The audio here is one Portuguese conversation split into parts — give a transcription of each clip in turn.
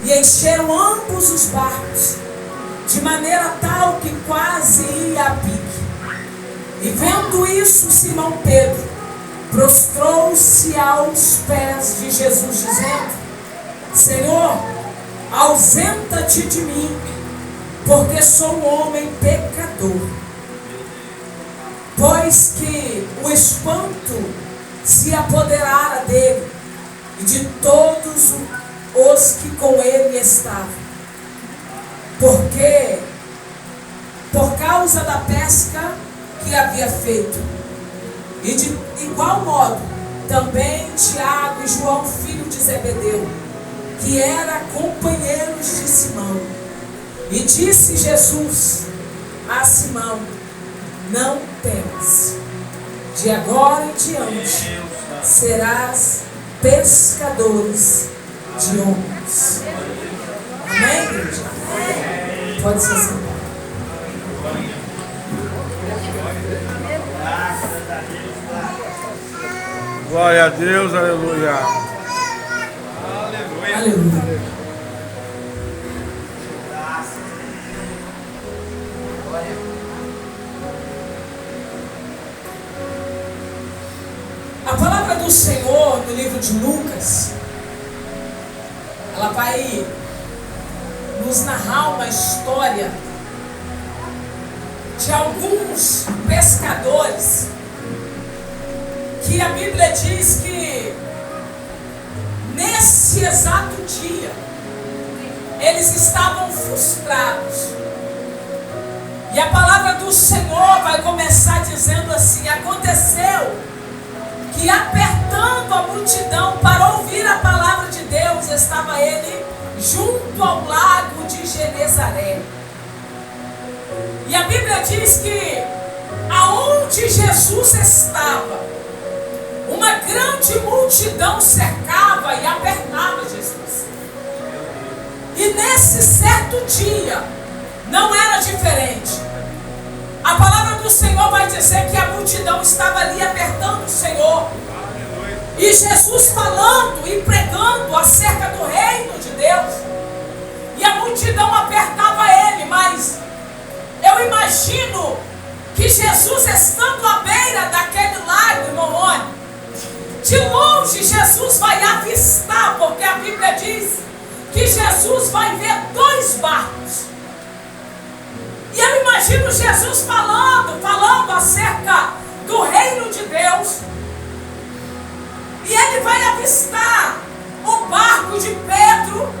E encheram ambos os barcos, de maneira tal que quase ia a pique. E vendo isso, Simão Pedro prostrou-se aos pés de Jesus, dizendo: Senhor, ausenta-te de mim, porque sou um homem pecador. Pois que o espanto se apoderara dele e de todos os que com ele estavam, porque por causa da pesca que havia feito. E de igual modo também Tiago e João, filho de Zebedeu, que eram companheiros de Simão. E disse Jesus a Simão: não temas, de agora em diante serás pescadores de homens. Amém, igreja? Pode ser assim. Glória a Deus, aleluia. Aleluia. Aleluia. A palavra do Senhor no livro de Lucas, ela vai nos narrar uma história de alguns pescadores que a Bíblia diz que nesse exato dia eles estavam frustrados. E a palavra do Senhor vai começar dizendo assim: aconteceu que, apertando a multidão para ouvir a palavra de Deus, estava ele junto ao lago de Genezaré. E a Bíblia diz que aonde Jesus estava, uma grande multidão cercava e apertava Jesus. E nesse certo dia não era diferente. A palavra do Senhor vai dizer que a multidão estava ali apertando o Senhor. E Jesus falando e pregando acerca do reino de Deus. E a multidão apertava ele, mas eu imagino que Jesus, estando à beira daquele lago, irmão, de longe Jesus vai avistar, porque a Bíblia diz que Jesus vai ver dois barcos. E eu imagino Jesus falando acerca do reino de Deus. E ele vai avistar o barco de Pedro.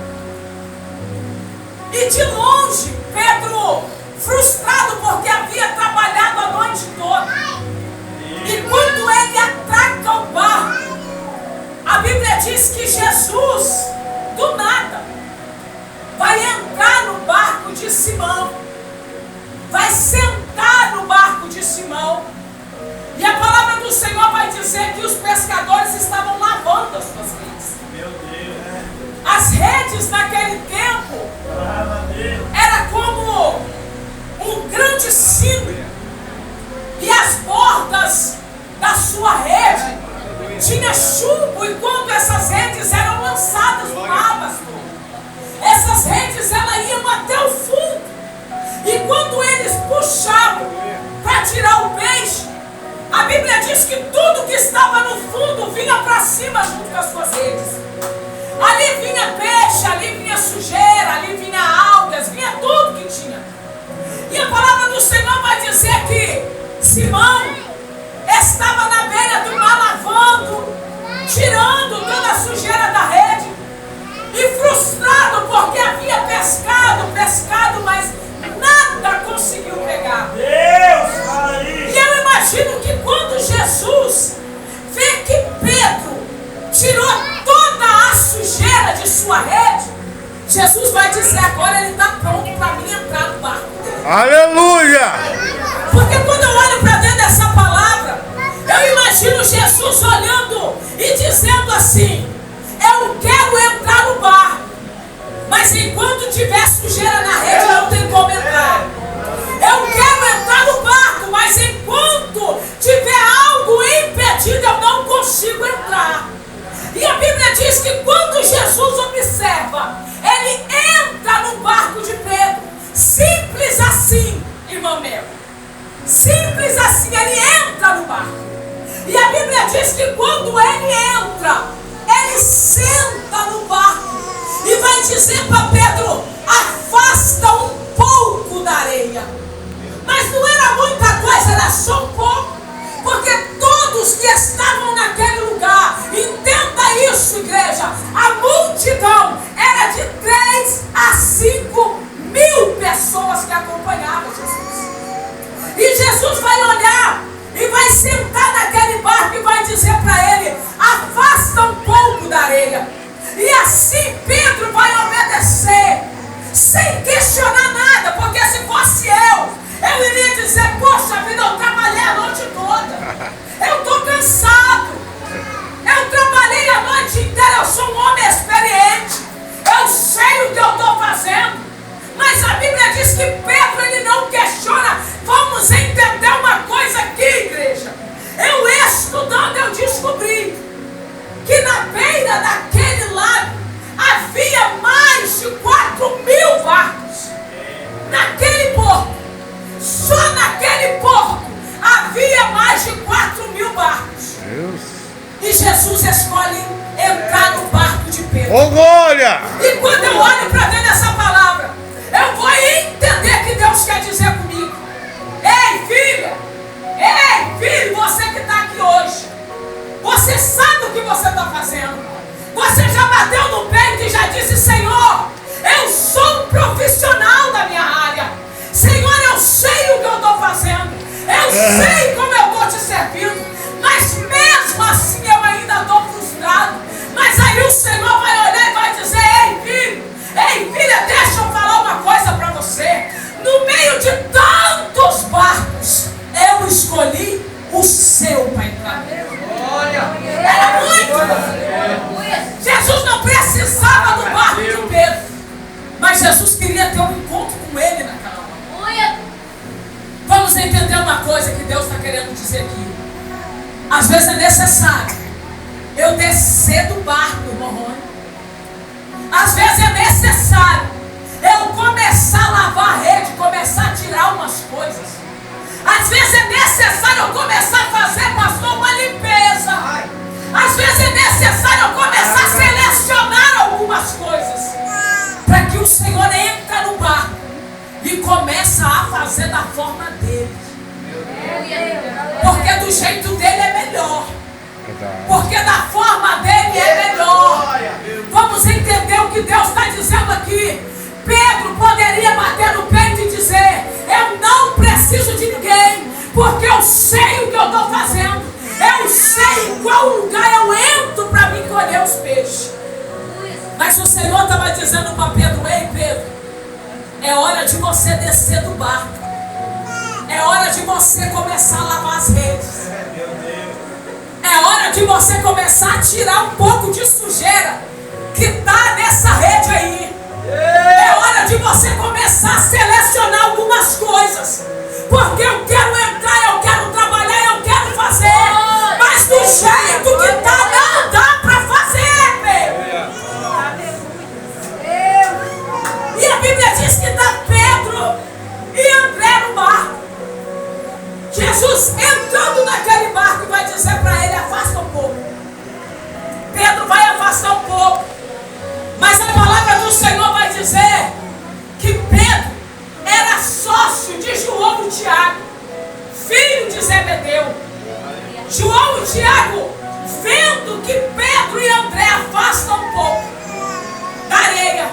E de longe, Pedro, frustrado porque havia trabalhado a noite toda. E quando ele atraca o barco, a Bíblia diz que Jesus, do nada, vai entrar no barco de Simão. Vai sentar no barco de Simão. E a palavra do Senhor vai dizer que os pescadores estavam lavando as suas redes. Meu Deus. As redes naquele tempo era como um grande sino. E as bordas da sua rede tinha chumbo. E quando essas redes eram lançadas no mar, pastor, essas redes elas iam até o fundo. E quando eles puxavam para tirar o peixe, a Bíblia diz que tudo que estava no fundo vinha para cima junto com as suas redes. Ali vinha peixe, ali vinha sujeira, ali vinha algas, vinha tudo que tinha. E a palavra do Senhor vai dizer que Simão estava na beira do mar lavando, tirando toda a sujeira da rede. E frustrado porque havia pescado, mas nada conseguiu pegar. Deus, fala aí. E eu imagino que quando Jesus vê que Pedro tirou toda a sujeira de sua rede, Jesus vai dizer: agora ele está pronto para mim entrar no barco. Aleluia! Porque quando eu olho para dentro dessa palavra, eu imagino Jesus olhando e dizendo assim: eu quero entrar no barco, mas enquanto tiver sujeira na rede não tem como entrar. Eu quero entrar no barco, mas enquanto tiver algo impedido eu não consigo entrar. E a Bíblia diz que quando Jesus observa, ele dizer para Pedro: afasta um pouco da areia. Mas não era muita coisa, era só um pouco. Porque todos que estavam naquele lugar, entenda isso, igreja, a multidão era de 3 a 5 mil pessoas que acompanhavam Jesus. E Jesus vai olhar e vai sentar naquele barco e vai dizer para ele: afasta um pouco da areia. E assim Pedro vai obedecer, sem questionar nada, porque se fosse eu iria dizer: poxa vida, eu trabalhei a noite toda, eu estou cansado, eu trabalhei a noite inteira, eu sou um homem experiente, eu sei o que eu estou fazendo. Mas a Bíblia diz que Pedro, ele não questiona. Vamos entender uma coisa aqui, igreja. Eu estudando, eu descobri que na beira daquele lago havia mais de 4 mil barcos. Naquele porto, só naquele porto, havia mais de 4 mil barcos. Deus. E Jesus escolhe entrar no barco de Pedro. Ô, glória! E quando eu olho para dentro dessa palavra, eu vou entender que Deus quer dizer comigo: ei, filha, ei, filho, você que está aqui hoje, você sabe o que você está fazendo. Você já bateu no peito e já disse: Senhor, eu sou um profissional da minha área. Senhor, eu sei o que eu estou fazendo, eu sei como eu estou te servindo, mas mesmo assim eu ainda estou frustrado. Mas aí o Senhor vai olhar e vai dizer: ei, filho, ei, filha, deixa eu falar uma coisa para você. No meio de tantos barcos, eu escolhi o seu para entrar. Era muito. Jesus não precisava do barco de Pedro, mas Jesus queria ter um encontro com ele naquela hora. Vamos entender uma coisa que Deus está querendo dizer aqui. Às vezes é necessário eu descer do barco, irmão Rony. Às vezes é necessário eu começar a lavar a rede, começar a tirar umas coisas. Às vezes é necessário eu começar a fazer, pastor, uma limpeza. Às vezes é necessário eu começar a selecionar algumas coisas, para que o Senhor entre no barco e começa a fazer da forma dele. Porque do jeito dele é melhor. Porque da forma dele é melhor. Vamos entender o que Deus está dizendo aqui. Pedro poderia bater no peito e dizer: eu não preciso de ninguém, porque eu sei o que eu estou fazendo, eu sei em qual lugar eu entro para me colher os peixes. Mas o Senhor estava dizendo para Pedro: ei, Pedro, é hora de você descer do barco, é hora de você começar a lavar as redes, é hora de você começar a tirar um pouco de sujeira que está nessa rede aí. É hora de você começar a selecionar algumas coisas, porque eu quero entrar, eu quero trabalhar, eu quero fazer, mas do jeito que está não dá para fazer, velho. E a Bíblia diz que está Pedro e André no barco. Jesus entrando naquele barco vai dizer para ele: afasta um pouco. Pedro vai afastar um pouco, mas a palavra do Senhor vai dizer que Pedro era sócio de João e Tiago, filho de Zebedeu. João e Tiago, vendo que Pedro e André afastam um pouco da areia,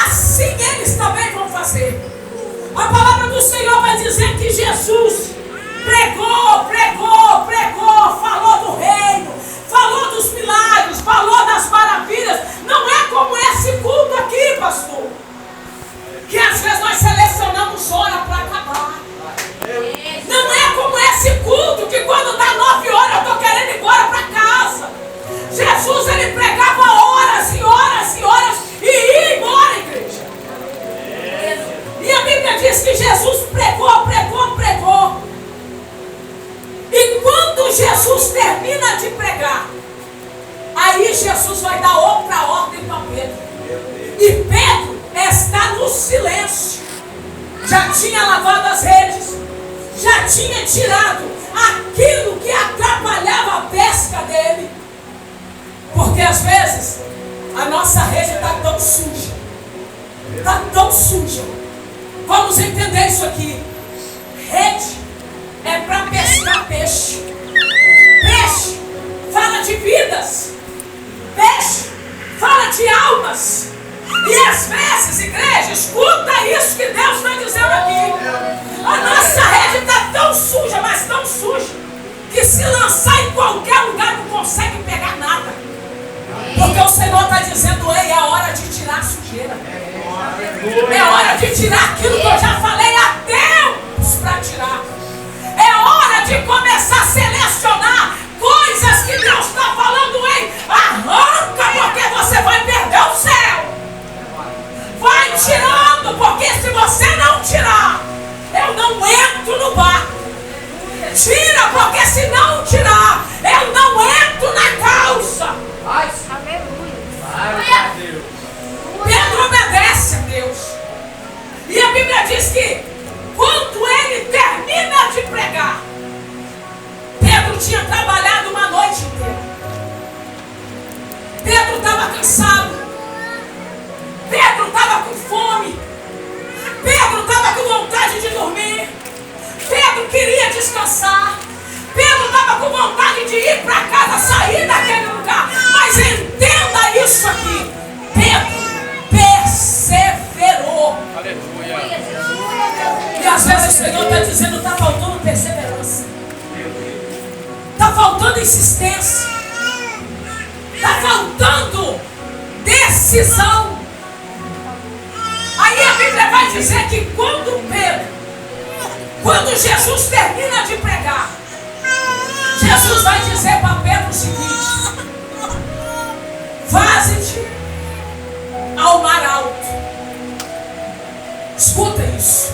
assim eles também vão fazer. A palavra do Senhor vai dizer que Jesus pregou, pregou, pregou, falou do reino, falou dos milagres, falou das maravilhas. Não é como esse culto aqui, pastor, que às vezes nós selecionamos hora para acabar. Não é como esse culto que quando dá 9 horas eu estou querendo ir embora para casa. Jesus, ele pregava horas e horas e horas e ia embora, igreja. E a Bíblia diz que Jesus pregou, pregou, pregou. E quando Jesus termina de pregar, aí Jesus vai dar outra ordem para Pedro. E Pedro está no silêncio. Já tinha lavado as redes, já tinha tirado aquilo que atrapalhava a pesca dele. Porque às vezes a nossa rede está tão suja Está tão suja. Vamos entender isso aqui. Rede é para pescar peixe. Peixe fala de vidas. Peixe fala de almas. E às vezes, igreja, escuta isso que Deus está dizendo aqui. A nossa rede está tão suja, mas tão suja, que se lançar em qualquer lugar não consegue pegar nada. Porque o Senhor está dizendo: ei, é hora de tirar a sujeira. É hora de tirar aquilo que eu já falei há tempos para tirar. É hora de começar a selecionar coisas que Deus está falando: ei, arranca, porque você vai perder o céu. Vai tirando, porque se você não tirar, eu não entro no barco. Tira, porque se não tirar, eu não entro na calça. Pedro obedece a Deus. E a Bíblia diz que quando ele termina de pregar, Pedro tinha trabalhado uma noite inteira. Pedro estava cansado. Pedro estava com fome. Pedro estava com vontade de dormir. Pedro queria descansar. Pedro estava com vontade de ir para casa, sair daquele lugar. Mas entenda isso aqui: Pedro perseverou. Aleluia. E às vezes o Senhor está dizendo: está faltando perseverança, está faltando insistência, está faltando decisão. Aí a Bíblia vai dizer que quando Jesus termina de pregar, Jesus vai dizer para Pedro o seguinte: vaze-te ao mar alto. Escuta isso.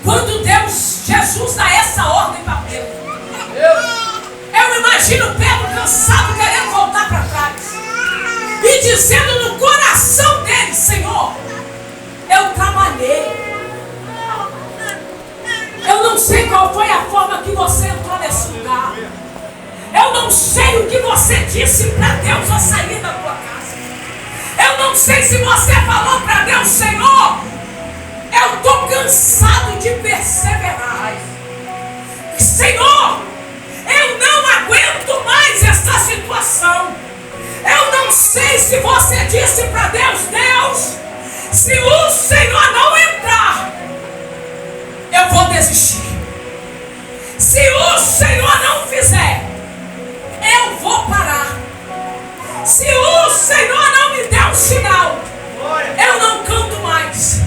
Quando Jesus dá essa ordem para Pedro, eu imagino Pedro cansado, querendo voltar para trás, e dizendo no coração dele: Senhor, eu trabalhei. Eu não sei qual foi a forma que você entrou nesse lugar. Eu não sei o que você disse para Deus ao sair da tua casa. Eu não sei se você falou para Deus: Senhor, eu estou cansado de perseverar. Senhor, eu não aguento mais essa situação. Eu não sei se você disse para Deus: Deus, se o Senhor não entrar, eu vou desistir. Se o Senhor não fizer, eu vou parar. Se o Senhor não me der um sinal, eu não canto mais,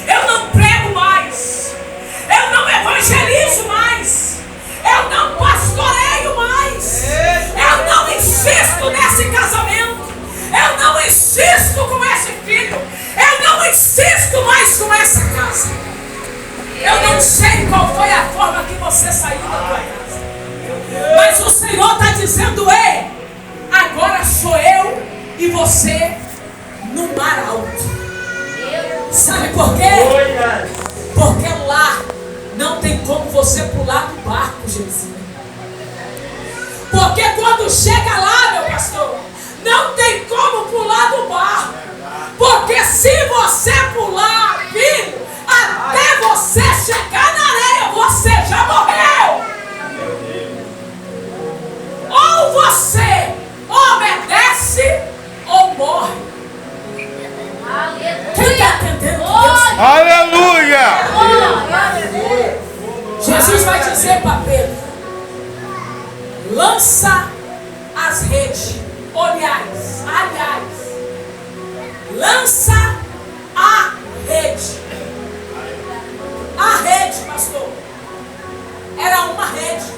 eu não prego mais, eu não evangelizo mais, eu não pastoreio mais, eu não insisto nesse casamento, eu não insisto com esse filho, eu não insisto mais com essa casa. Eu não sei qual foi a forma que você saiu da tua casa, mas o Senhor está dizendo: ei, agora sou eu e você no mar alto. Sabe por quê? Porque lá não tem como você pular do barco, Jesus. Porque quando chega lá, meu pastor, não tem como pular do barco. Porque se você pular, filho, até você chegar na areia, você já morreu. Ou você obedece ou morre. Quem está entendendo? Aleluia. Jesus vai dizer para Pedro: lança as redes. Aliás, lança a rede. A rede, pastor, era uma rede.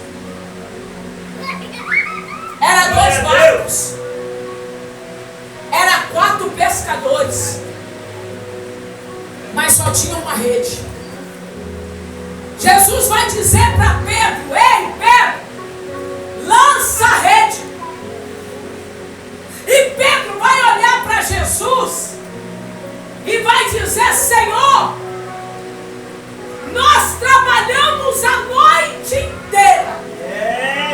Era 2 barcos. Era 4 pescadores. Mas só tinha uma rede. Jesus vai dizer para Pedro: ei, Pedro, lança a rede. E Pedro vai olhar para Jesus e vai dizer: Senhor, nós trabalhamos a noite inteira.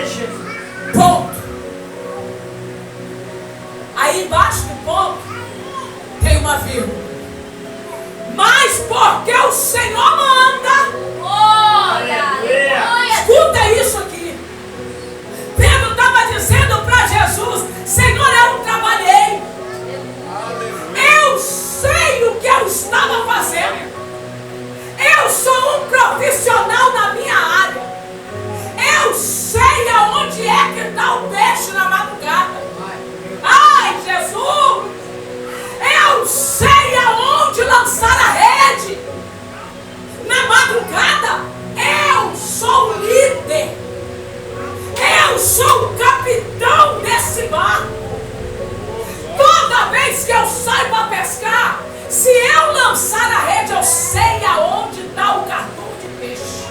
Jesus. Ponto. Aí embaixo do ponto tem uma vírgula. Mas porque o Senhor manda. Escuta isso aqui. Pedro estava dizendo para Jesus: Senhor, eu trabalhei. Eu sei o que eu estava fazendo. Eu sou um profissional na minha área. Eu sei aonde é que está o peixe na madrugada. Ai, Jesus! Eu sei aonde lançar a rede na madrugada. Eu sou o líder. Eu sou o capitão desse barco. Toda vez que eu saio para pescar, se eu lançar a rede, eu sei aonde está o cartão de peixe.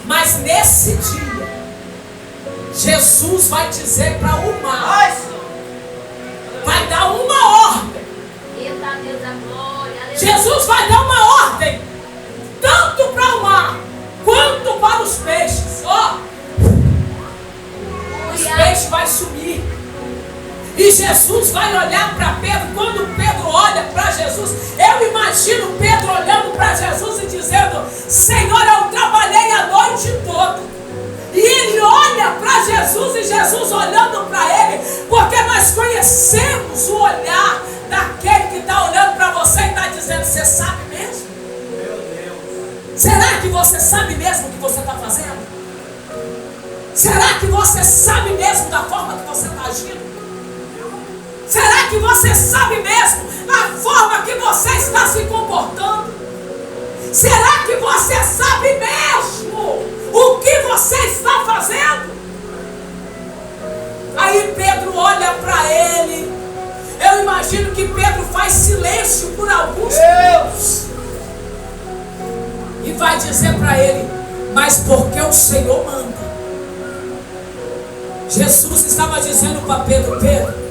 Mas nesse dia, Jesus vai dizer para o mar, vai dar uma ordem. Jesus vai dar uma ordem, tanto para o mar, quanto para os peixes. Ó, os peixes vão sumir. E Jesus vai olhar para Pedro. Quando Pedro olha para Jesus, eu imagino Pedro olhando para Jesus e dizendo: Senhor, eu trabalhei a noite toda. E ele olha para Jesus e Jesus olhando para ele, porque nós conhecemos o olhar daquele que está olhando para você e está dizendo: você sabe mesmo? Meu Deus. Será que você sabe mesmo o que você está fazendo? Será que você sabe mesmo da forma que você está agindo? Será que você sabe mesmo a forma que você está se comportando? Será que você sabe mesmo o que você está fazendo? Aí Pedro olha para ele. Eu imagino que Pedro faz silêncio por alguns minutos e vai dizer para ele: mas porque o Senhor manda. Jesus estava dizendo para Pedro: Pedro,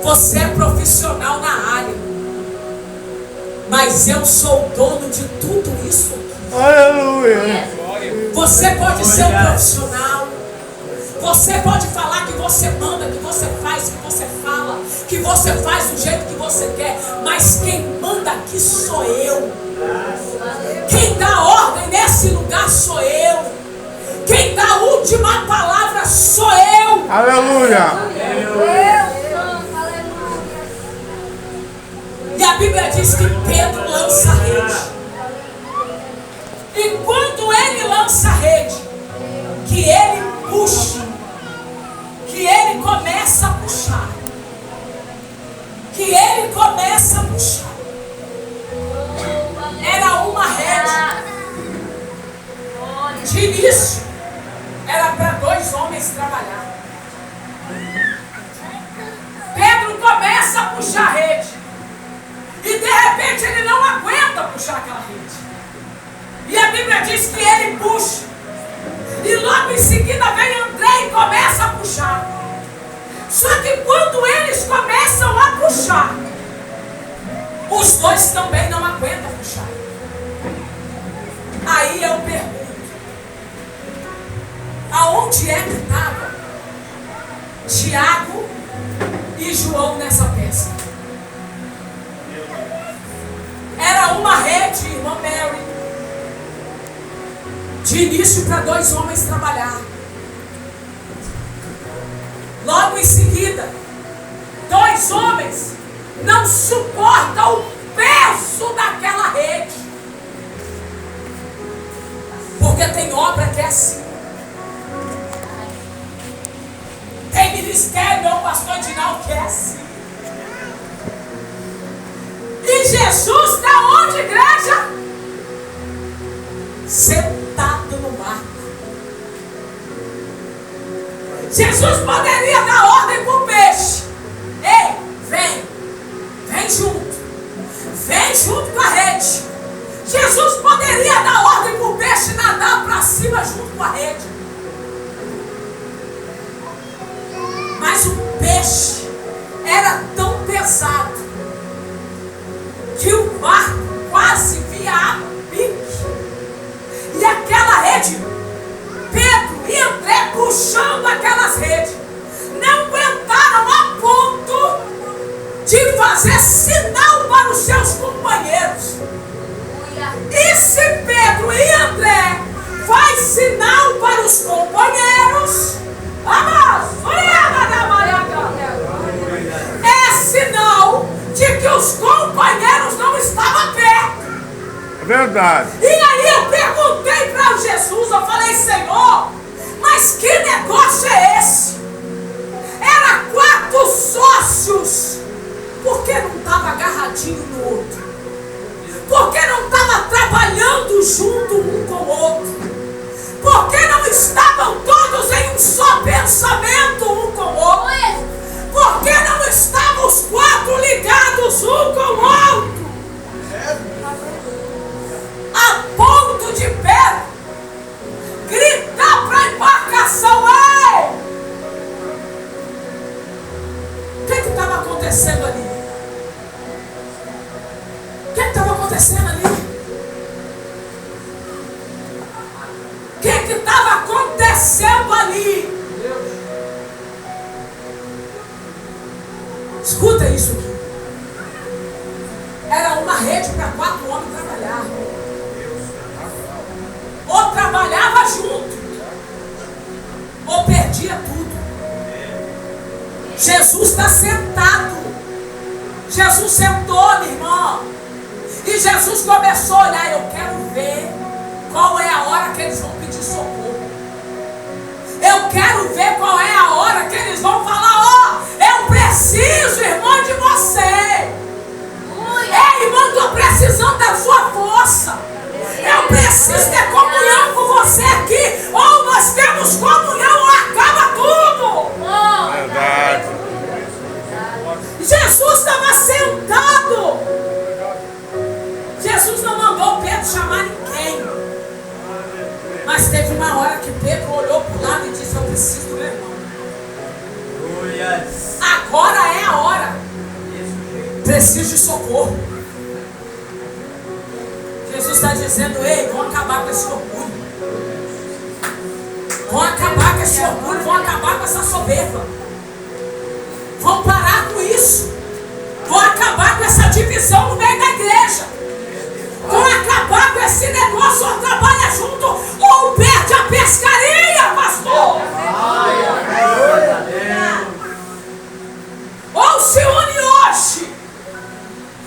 você é profissional na área, mas eu sou o dono de tudo isso aqui. Aleluia. Você pode ser um profissional, você pode falar que você manda, que você faz, que você fala, que você faz do jeito que você quer, mas quem manda aqui sou eu. Quem dá ordem nesse lugar sou eu. Quem dá a última palavra sou eu. Aleluia. E a Bíblia diz que Pedro lança a rede. E quando ele lança a rede, que ele puxa, que ele começa a puxar, que ele começa a puxar, era uma rede. De início, era para 2 homens trabalhar. Pedro começa a puxar a rede. E de repente ele não aguenta puxar aquela rede. E a Bíblia diz que ele puxa. E logo em seguida vem André e começa a puxar. Só que quando eles começam a puxar, os 2 também não aguentam puxar. Aí eu pergunto: aonde é que estava Tiago e João nessa pesca? Era uma rede, irmã Mary, de início para 2 homens trabalhar. Logo em seguida, 2 homens não suportam o peso daquela rede. Porque tem obra que é assim. Tem ministério, meu pastor Dinaldo, que é assim. E Jesus está onde, igreja? Sentado no barco. Jesus poderia dar ordem para o peixe: ei, vem junto. Vem junto com a rede. Jesus poderia dar ordem para o peixe nadar para cima junto com a rede. Mas o fazer sinal para os seus companheiros. E se Pedro e André faz sinal para os companheiros, é sinal de que os companheiros não estavam perto. É verdade. E aí eu perguntei para Jesus, eu falei, Senhor, mas que negócio é esse? Era 4 sócios. Por que não estava agarradinho no outro? Por que não estava trabalhando junto um com o outro? Por que não estavam todos em um só pensamento um com o outro? Por que não estavam os 4 ligados um com o outro? A ponto de Pedro gritar para a embarcação: ei! O que estava acontecendo ali? O que estava acontecendo ali? O que estava acontecendo ali? Escuta isso aqui. Era uma rede para 4 homens trabalhar. Ou trabalhava junto, ou perdia tudo. Jesus está sentado. Jesus sentou, minha irmã. E Jesus começou a olhar. Eu quero ver qual é a hora que eles vão pedir socorro. Eu quero ver qual é a hora que eles vão falar: ó, eu preciso, irmã, de você. Ei, irmã, estou precisando da sua força. Eu preciso ter comunhão com você aqui. Ou nós temos comunhão ou acaba tudo. Verdade. Jesus estava sentado. Jesus não mandou Pedro chamar ninguém. Mas teve uma hora que Pedro olhou para o lado e disse: eu preciso do meu irmão. Agora é a hora. Preciso de socorro. Jesus está dizendo: ei, vão acabar com esse orgulho. Vão acabar com esse orgulho. Vão acabar com essa soberba. Vão parar com isso. Vão acabar com essa divisão no meio da igreja. Vão acabar com esse negócio. Ou trabalha junto ou perde a pescaria, pastor. Ou se une hoje,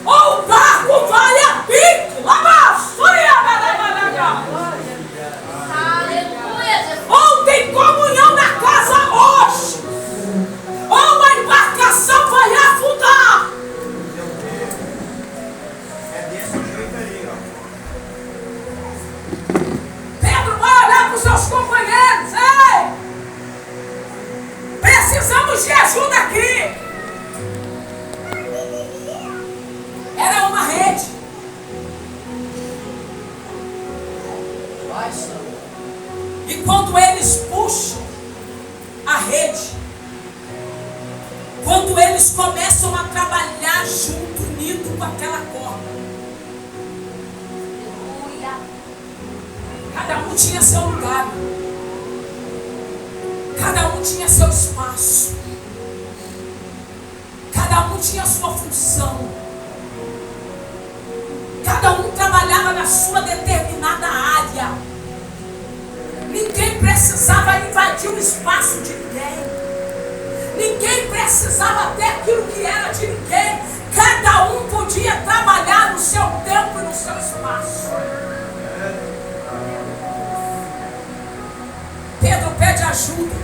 ou o barco vai a pique. Ou tem comunhão na casa hoje, ou a embarcação vai afundar. Pedro vai olhar para os seus companheiros: ei, precisamos de ajuda aqui. Era uma rede. E quando eles puxam a rede, quando eles começam a trabalhar junto, unido com aquela corda, cada um tinha seu lugar, cada um tinha seu espaço, cada um tinha sua função, cada um trabalhava na sua determinada área. Ninguém precisava invadir o espaço de ninguém. Ninguém precisava ter aquilo que era de ninguém. Cada um podia trabalhar no seu tempo e no seu espaço. Pedro pede ajuda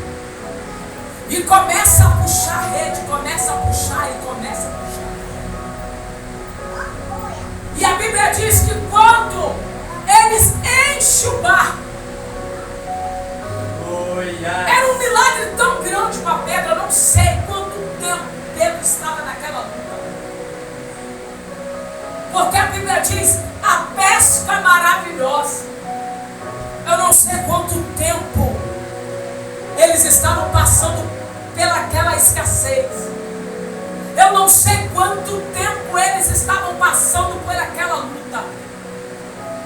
e começa a puxar a rede, começa a puxar e começa a puxar. E a Bíblia diz que quando eles enchem o barco, era um milagre tão grande para Pedro. Eu não sei quanto tempo Pedro estava naquela luta. Porque a Bíblia diz: a pesca maravilhosa. Eu não sei quanto tempo eles estavam passando pelaquela escassez. Eu não sei quanto tempo eles estavam passando por aquela luta.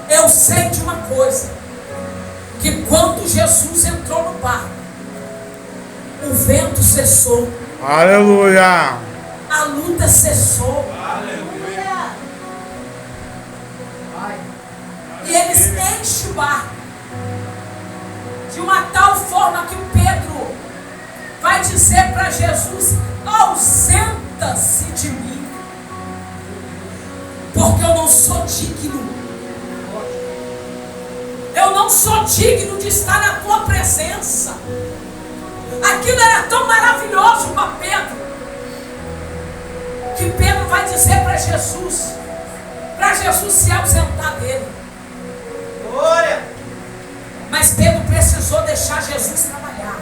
Eu sei de uma coisa: que quando Jesus entrou no barco, o vento cessou. Aleluia. a luta cessou. E eles enchem o barco de uma tal forma que Pedro vai dizer para Jesus: ausenta-se de mim, porque eu não sou digno. Eu não sou digno de estar na tua presença. Aquilo era tão maravilhoso para Pedro, que Pedro vai dizer para Jesus se ausentar dele. Glória! Mas Pedro precisou deixar Jesus trabalhar.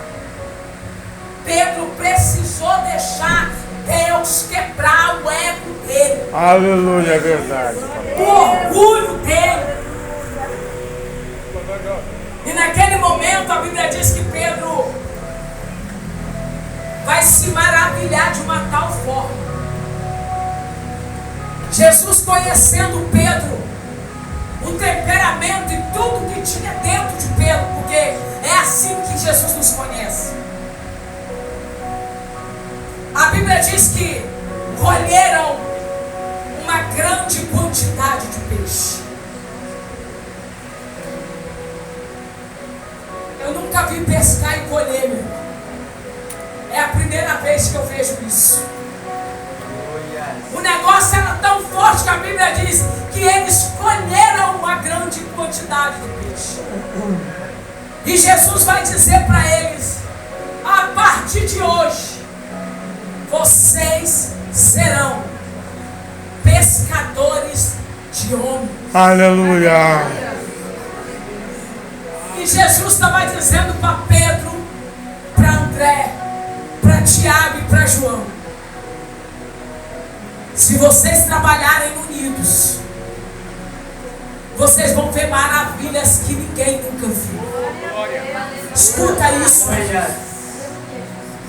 Pedro precisou deixar Deus quebrar o ego dele, Aleluia, é verdade. o orgulho dele. E naquele momento a Bíblia diz que Pedro vai se maravilhar de uma tal forma. Jesus, conhecendo Pedro, o temperamento e tudo que tinha dentro de Pedro, porque é assim que Jesus nos conhece. A Bíblia diz que colheram uma grande quantidade de peixe. Eu nunca vi pescar e colher, meu irmão. É a primeira vez que eu vejo isso. O negócio era tão forte que a Bíblia diz que eles colheram uma grande quantidade de peixe. E Jesus vai dizer para eles: a partir de hoje, vocês serão pescadores de homens. Aleluia. E Jesus estava dizendo para Pedro, para André, para Tiago e para João: se vocês trabalharem unidos, vocês vão ver maravilhas que ninguém nunca viu. Escuta isso.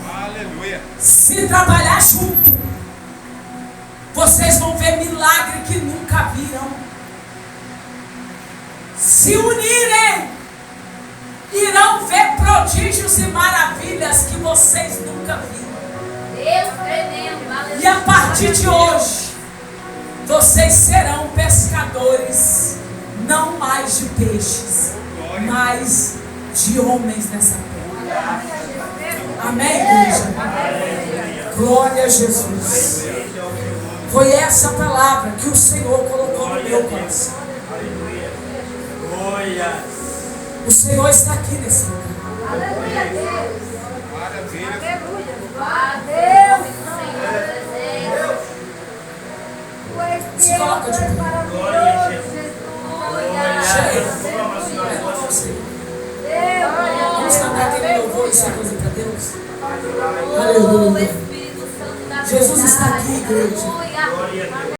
Aleluia. Se trabalhar junto, vocês vão ver milagre que nunca viram. Se unirem, irão ver prodígios e maravilhas que vocês nunca viram. E a partir de hoje, vocês serão pescadores, não mais de peixes, mas de homens nessa terra. Amém, igreja? Glória a Jesus. Foi essa palavra que o Senhor colocou no meu coração. O Senhor está aqui nesse lugar. Se coloca de pé. Vamos cantar aquele louvor e essa coisa para Deus. Aleluia. Jesus está aqui, igreja.